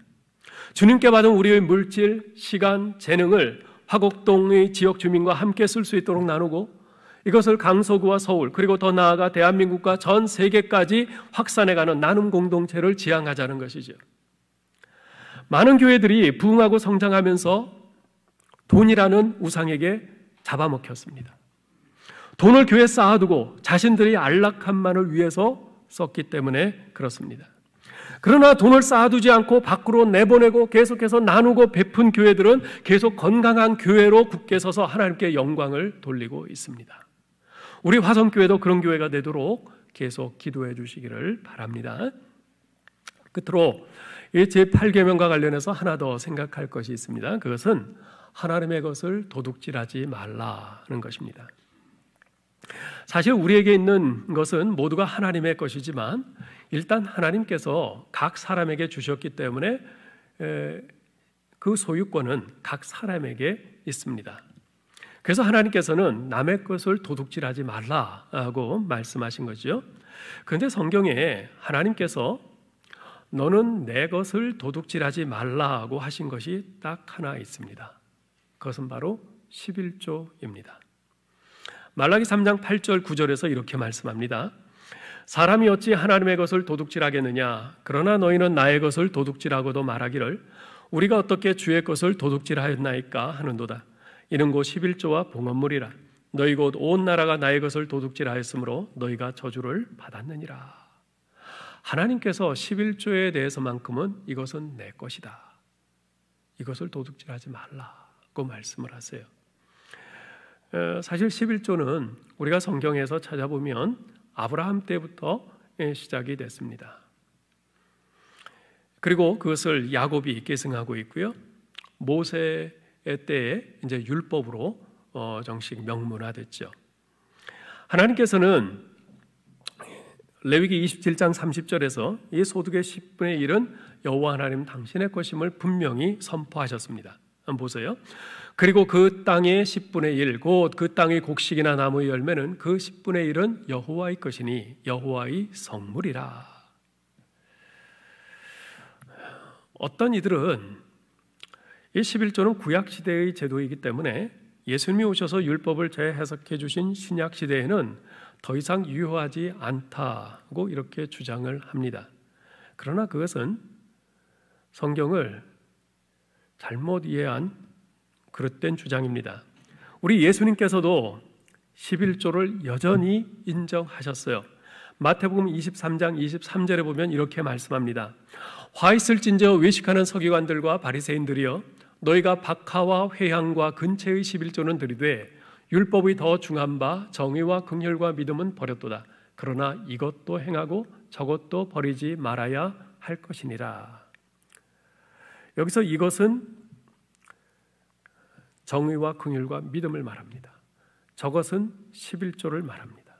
주님께 받은 우리의 물질, 시간, 재능을 화곡동의 지역 주민과 함께 쓸 수 있도록 나누고 이것을 강서구와 서울 그리고 더 나아가 대한민국과 전 세계까지 확산해가는 나눔 공동체를 지향하자는 것이죠. 많은 교회들이 부흥하고 성장하면서 돈이라는 우상에게 잡아먹혔습니다. 돈을 교회에 쌓아두고 자신들의 안락함만을 위해서 썼기 때문에 그렇습니다. 그러나 돈을 쌓아두지 않고 밖으로 내보내고 계속해서 나누고 베푼 교회들은 계속 건강한 교회로 굳게 서서 하나님께 영광을 돌리고 있습니다. 우리 화성교회도 그런 교회가 되도록 계속 기도해 주시기를 바랍니다. 끝으로 이 제8계명과 관련해서 하나 더 생각할 것이 있습니다. 그것은 하나님의 것을 도둑질하지 말라는 것입니다. 사실 우리에게 있는 것은 모두가 하나님의 것이지만 일단 하나님께서 각 사람에게 주셨기 때문에 그 소유권은 각 사람에게 있습니다. 그래서 하나님께서는 남의 것을 도둑질하지 말라고 말씀하신 거죠. 그런데 성경에 하나님께서 너는 내 것을 도둑질하지 말라고 하신 것이 딱 하나 있습니다. 그것은 바로 11조입니다. 말라기 3장 8절 9절에서 이렇게 말씀합니다. 사람이 어찌 하나님의 것을 도둑질하겠느냐? 그러나 너희는 나의 것을 도둑질하고도 말하기를 우리가 어떻게 주의 것을 도둑질하였나이까 하는도다. 이는 곧 11조와 봉헌물이라. 너희 곧 온 나라가 나의 것을 도둑질하였으므로 너희가 저주를 받았느니라. 하나님께서 11조에 대해서만큼은 이것은 내 것이다, 이것을 도둑질하지 말라고 말씀을 하세요. 사실 11조는 우리가 성경에서 찾아보면 아브라함 때부터 시작이 됐습니다. 그리고 그것을 야곱이 계승하고 있고요. 모세의 때에 이제 율법으로 정식 명문화됐죠. 하나님께서는 레위기 27장 30절에서 이 소득의 10분의 1은 여호와 하나님 당신의 것임을 분명히 선포하셨습니다. 한번 보세요. 그리고 그 땅의 10분의 1, 곧 그 땅의 곡식이나 나무의 열매는 그 10분의 1은 여호와의 것이니 여호와의 성물이라. 어떤 이들은 이 11조는 구약시대의 제도이기 때문에 예수님이 오셔서 율법을 재해석해 주신 신약시대에는 더 이상 유효하지 않다고 이렇게 주장을 합니다. 그러나 그것은 성경을 잘못 이해한 그릇된 주장입니다. 우리 예수님께서도 11조를 여전히 인정하셨어요. 마태복음 23장 23절에 보면 이렇게 말씀합니다. 화 있을진저 외식하는 서기관들과 바리새인들이여 너희가 박하와 회향과 근체의 11조는 드리되 율법의 더 중한 바 정의와 긍휼과 믿음은 버렸도다. 그러나 이것도 행하고 저것도 버리지 말아야 할 것이니라. 여기서 이것은 정의와 긍휼과 믿음을 말합니다. 저것은 11조를 말합니다.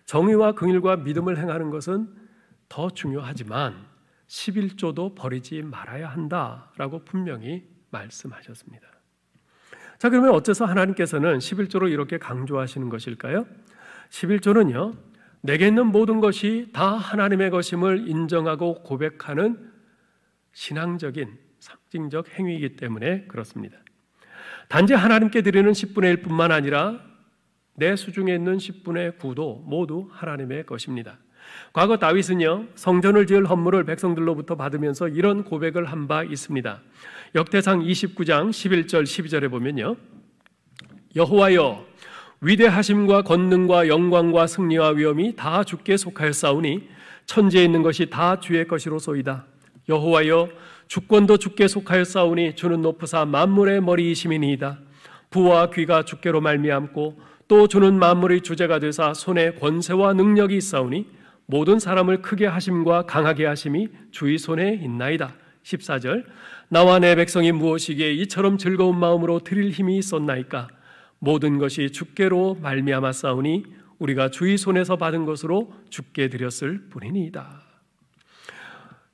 정의와 긍휼과 믿음을 행하는 것은 더 중요하지만 11조도 버리지 말아야 한다라고 분명히 말씀하셨습니다. 자, 그러면 어째서 하나님께서는 11조로 이렇게 강조하시는 것일까요? 11조는요, 내게 있는 모든 것이 다 하나님의 것임을 인정하고 고백하는 신앙적인 상징적 행위이기 때문에 그렇습니다. 단지 하나님께 드리는 10분의 1뿐만 아니라 내 수중에 있는 10분의 9도 모두 하나님의 것입니다. 과거 다윗은요, 성전을 지을 헌물을 백성들로부터 받으면서 이런 고백을 한 바 있습니다. 역대상 29장 11절 12절에 보면요, 여호와여, 위대하심과 권능과 영광과 승리와 위엄이 다 주께 속하였사오니 천지에 있는 것이 다 주의 것이로소이다. 여호와여, 주권도 주께 속하였사오니 주는 높으사 만물의 머리이심이니이다. 부와 귀가 주께로 말미암고 또 주는 만물의 주제가 되사 손에 권세와 능력이 있사오니 모든 사람을 크게 하심과 강하게 하심이 주의 손에 있나이다. 14절, 나와 내 백성이 무엇이기에 이처럼 즐거운 마음으로 드릴 힘이 있었나이까. 모든 것이 주께로 말미암았사오니 우리가 주의 손에서 받은 것으로 주께 드렸을 뿐이니이다.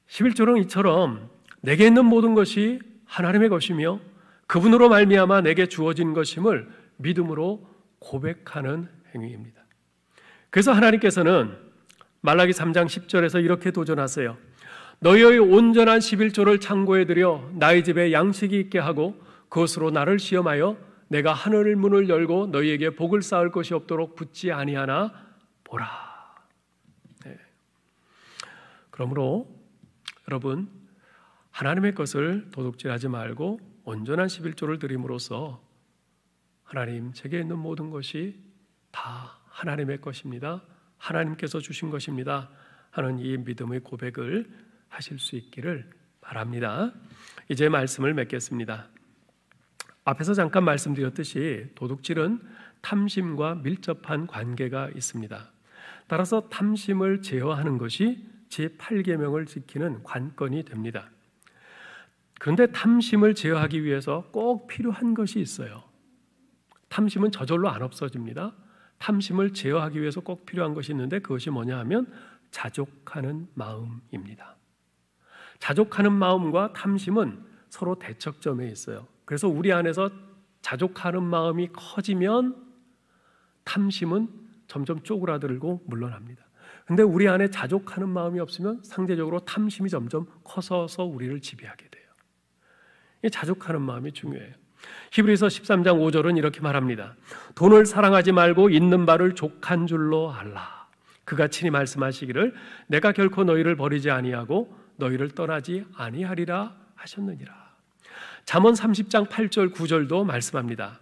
11조는 이처럼 내게 있는 모든 것이 하나님의 것이며 그분으로 말미암아 내게 주어진 것임을 믿음으로 고백하는 행위입니다. 그래서 하나님께서는 말라기 3장 10절에서 이렇게 도전하세요. 너희의 온전한 11조를 창고에 들여 나의 집에 양식이 있게 하고 그것으로 나를 시험하여 내가 하늘 문을 열고 너희에게 복을 쌓을 것이 없도록 붙지 아니하나 보라. 네. 그러므로 여러분, 하나님의 것을 도둑질하지 말고 온전한 11조를 드림으로써 하나님, 제게 있는 모든 것이 다 하나님의 것입니다, 하나님께서 주신 것입니다 하는 이 믿음의 고백을 하실 수 있기를 바랍니다. 이제 말씀을 맺겠습니다. 앞에서 잠깐 말씀드렸듯이 도둑질은 탐심과 밀접한 관계가 있습니다. 따라서 탐심을 제어하는 것이 제8계명을 지키는 관건이 됩니다. 그런데 탐심을 제어하기 위해서 꼭 필요한 것이 있어요. 탐심은 저절로 안 없어집니다. 탐심을 제어하기 위해서 꼭 필요한 것이 있는데 그것이 뭐냐 하면 자족하는 마음입니다. 자족하는 마음과 탐심은 서로 대척점에 있어요. 그래서 우리 안에서 자족하는 마음이 커지면 탐심은 점점 쪼그라들고 물러납니다. 근데 우리 안에 자족하는 마음이 없으면 상대적으로 탐심이 점점 커서서 우리를 지배하게 돼요. 이 자족하는 마음이 중요해요. 히브리서 13장 5절은 이렇게 말합니다. 돈을 사랑하지 말고 있는 바를 족한 줄로 알라. 그가 친히 말씀하시기를 내가 결코 너희를 버리지 아니하고 너희를 떠나지 아니하리라 하셨느니라. 잠언 30장 8절 9절도 말씀합니다.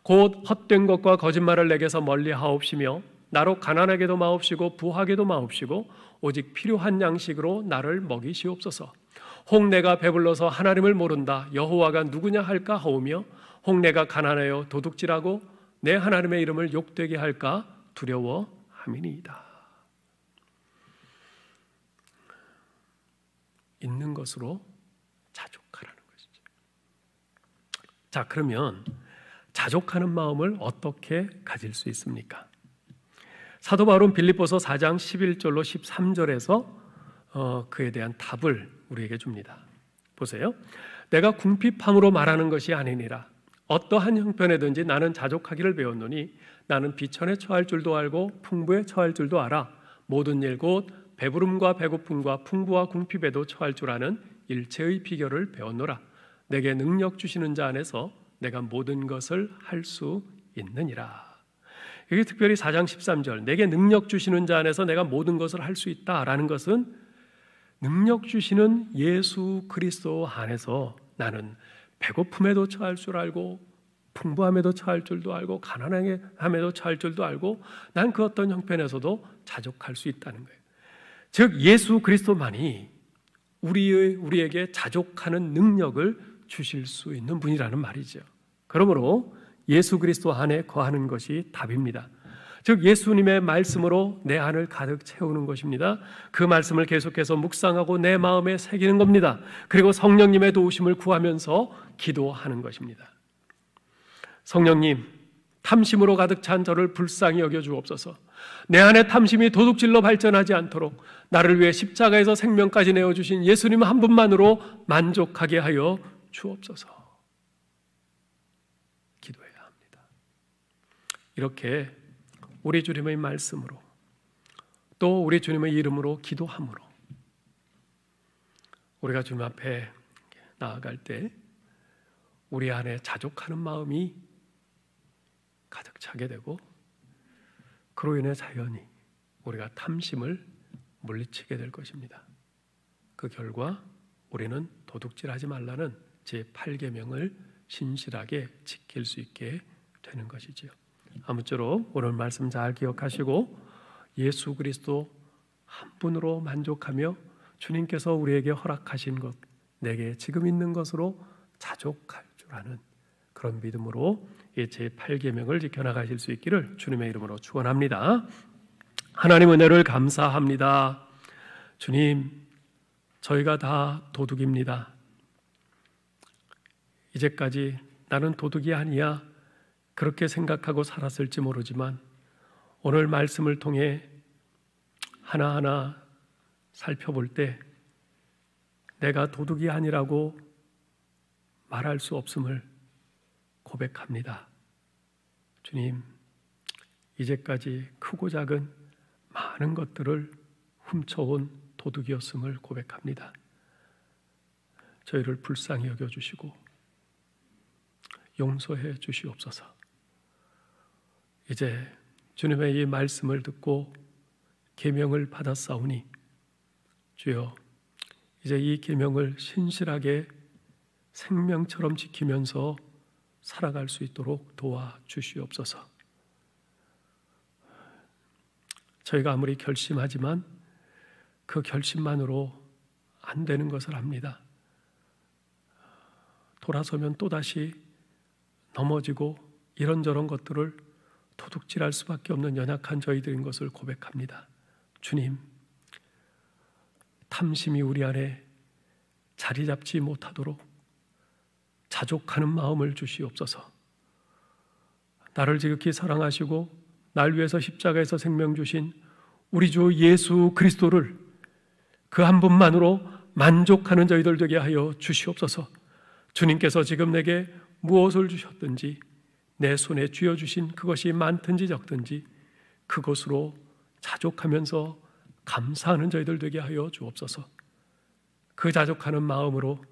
곧 헛된 것과 거짓말을 내게서 멀리 하옵시며 나로 가난하게도 마옵시고 부하게도 마옵시고 오직 필요한 양식으로 나를 먹이시옵소서. 혹 내가 배불러서 하나님을 모른다 여호와가 누구냐 할까 하오며 혹 내가 가난하여 도둑질하고 내 하나님의 이름을 욕되게 할까 두려워함이니이다. 있는 것으로 자족하라는 것이죠. 자, 그러면 자족하는 마음을 어떻게 가질 수 있습니까? 사도 바울은 빌립보서 4장 11절로 13절에서 그에 대한 답을 우리에게 줍니다. 보세요. 내가 궁핍함으로 말하는 것이 아니니라. 어떠한 형편에든지 나는 자족하기를 배웠노니 나는 비천에 처할 줄도 알고 풍부에 처할 줄도 알아. 모든 일 곧 배부름과 배고픔과 풍부와 궁핍에도 처할 줄 아는 일체의 비결을 배웠노라. 내게 능력 주시는 자 안에서 내가 모든 것을 할 수 있느니라. 여기 특별히 4장 13절 내게 능력 주시는 자 안에서 내가 모든 것을 할 수 있다라는 것은 능력 주시는 예수 그리스도 안에서 나는 배고픔에도 처할 줄 알고 풍부함에도 처할 줄도 알고 가난함에도 처할 줄도 알고 난 그 어떤 형편에서도 자족할 수 있다는 거예요. 즉 예수 그리스도만이 우리에게 자족하는 능력을 주실 수 있는 분이라는 말이죠. 그러므로 예수 그리스도 안에 거하는 것이 답입니다. 즉 예수님의 말씀으로 내 안을 가득 채우는 것입니다. 그 말씀을 계속해서 묵상하고 내 마음에 새기는 겁니다. 그리고 성령님의 도우심을 구하면서 기도하는 것입니다. 성령님, 탐심으로 가득 찬 저를 불쌍히 여겨 주옵소서. 내 안에 탐심이 도둑질로 발전하지 않도록 나를 위해 십자가에서 생명까지 내어주신 예수님 한 분만으로 만족하게 하여 주옵소서. 기도해야 합니다. 이렇게 우리 주님의 말씀으로 또 우리 주님의 이름으로 기도함으로 우리가 주님 앞에 나아갈 때 우리 안에 자족하는 마음이 가득 차게 되고 그로 인해 자연히 우리가 탐심을 물리치게 될 것입니다. 그 결과 우리는 도둑질하지 말라는 제8계명을 신실하게 지킬 수 있게 되는 것이지요. 아무쪼록 오늘 말씀 잘 기억하시고 예수 그리스도 한 분으로 만족하며 주님께서 우리에게 허락하신 것, 내게 지금 있는 것으로 자족할 줄 아는 그런 믿음으로 이 제8계명을 지켜나가실 수 있기를 주님의 이름으로 축원합니다. 하나님 은혜를 감사합니다. 주님, 저희가 다 도둑입니다. 이제까지 나는 도둑이 아니야 그렇게 생각하고 살았을지 모르지만 오늘 말씀을 통해 하나하나 살펴볼 때 내가 도둑이 아니라고 말할 수 없음을 고백합니다. 주님, 이제까지 크고 작은 많은 것들을 훔쳐온 도둑이었음을 고백합니다. 저희를 불쌍히 여겨주시고 용서해 주시옵소서. 이제 주님의 이 말씀을 듣고 계명을 받았사오니 주여, 이제 이 계명을 신실하게 생명처럼 지키면서 살아갈 수 있도록 도와주시옵소서. 저희가 아무리 결심하지만 그 결심만으로 안 되는 것을 압니다. 돌아서면 또다시 넘어지고 이런저런 것들을 도둑질할 수밖에 없는 연약한 저희들인 것을 고백합니다. 주님, 탐심이 우리 안에 자리 잡지 못하도록 자족하는 마음을 주시옵소서. 나를 지극히 사랑하시고 날 위해서 십자가에서 생명 주신 우리 주 예수 그리스도를 그 한 분만으로 만족하는 저희들 되게 하여 주시옵소서. 주님께서 지금 내게 무엇을 주셨든지 내 손에 쥐어주신 그것이 많든지 적든지 그것으로 자족하면서 감사하는 저희들 되게 하여 주옵소서. 그 자족하는 마음으로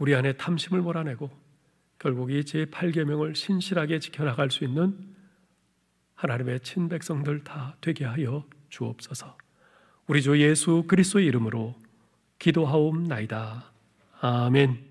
우리 안에 탐심을 몰아내고 결국 이 제8계명을 신실하게 지켜나갈 수 있는 하나님의 친백성들 다 되게 하여 주옵소서. 우리 주 예수 그리스도의 이름으로 기도하옵나이다. 아멘.